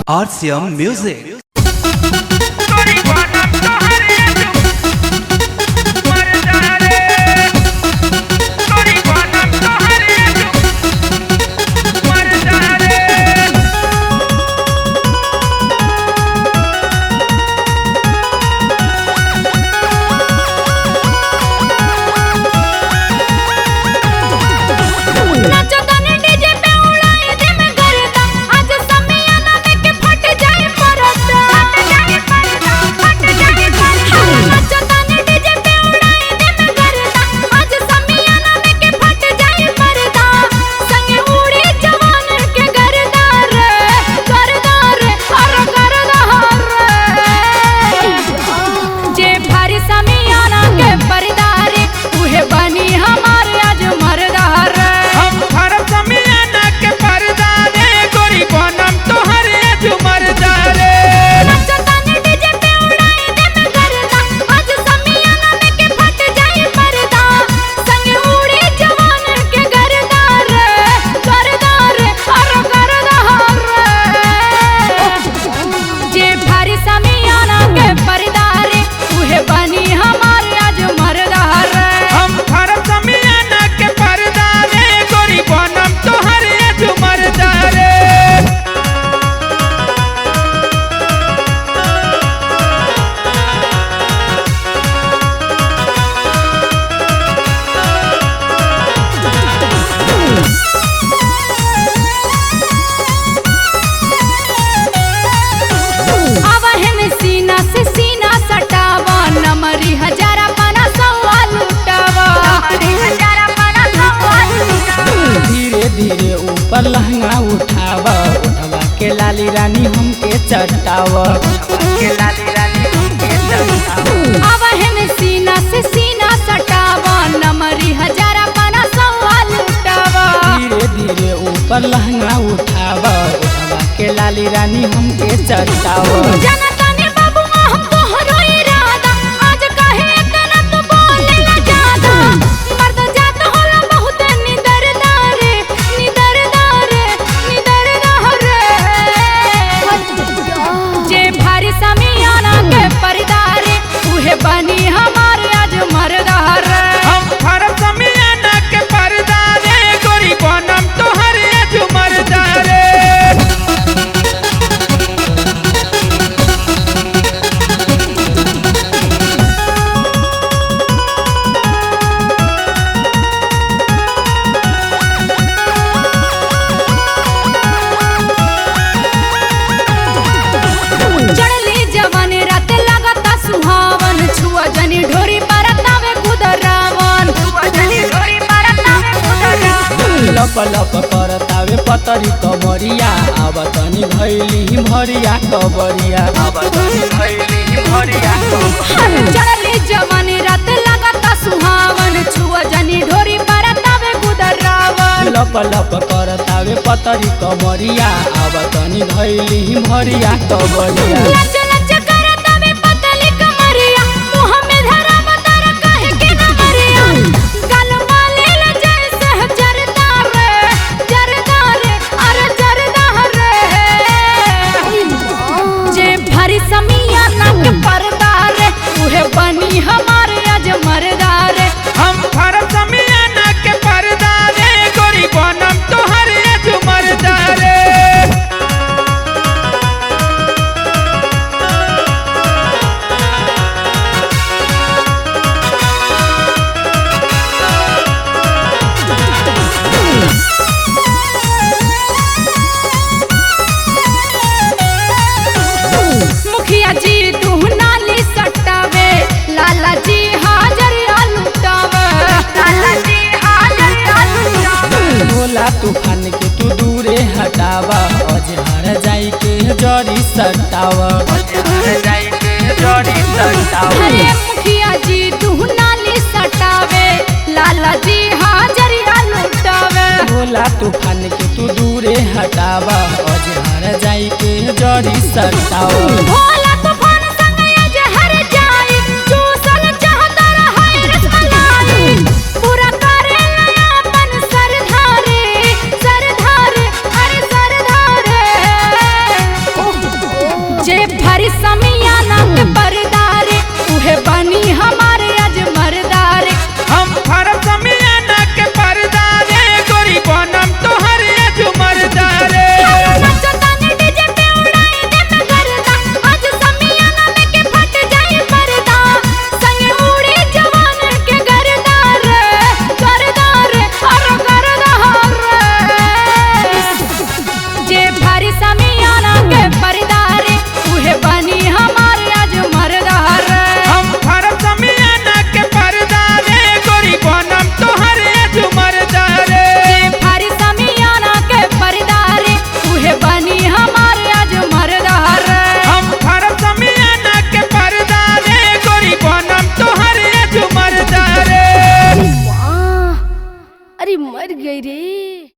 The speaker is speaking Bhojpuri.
RCM Music. धीरे ऊपर लहंगा उठावा उठवा के लाली रानी हमके चटावा सीना से सीना सटावा नमरी हजारा पाना सवाल उठावा। धीरे धीरे ऊपर लहंगा उठावा उठवा के लाली रानी हमके चटावा। बनी हमारे आज मरदार हम फरम समियाना के पर्दा रे गोरी बनम तोहरे आज मरदार चढ़ली जवानी रात लगता सुहावन छुआ जनी ढोरी परतावे कुदरावन लप लप करतावे पतरी कमरिया आवतनी भैली भरिया कबरिया चढ़ली जवानी रात लगता सुहावन छुआ जनी ढोरी परतावे कुदरावन लप लप करतावे पतरी कमरिया आवतनी भैली भरिया कबरिया बनी हमारे आज मरदार हम फरम समियाना के पर्दा रे गोरी बनम तोहरे आज मरदार मुखिया जी तू नाली सटावे लाला जी हाजर लुटावे भोला तूफान के तू दूरे हटावा अजहर जाई के जड़ी सटावा अरे मुखिया जी तू नाली सटावे लाला जी हाजर लुटावे भोला तूफान के तू दूरे हटावा अजहर जाई के जड़ी सटावा भोला तूफान संग अजहर जाई चूसल चाहता रहे रसमलाई पूरा करे अपन सरधारे अरे सरधारे समी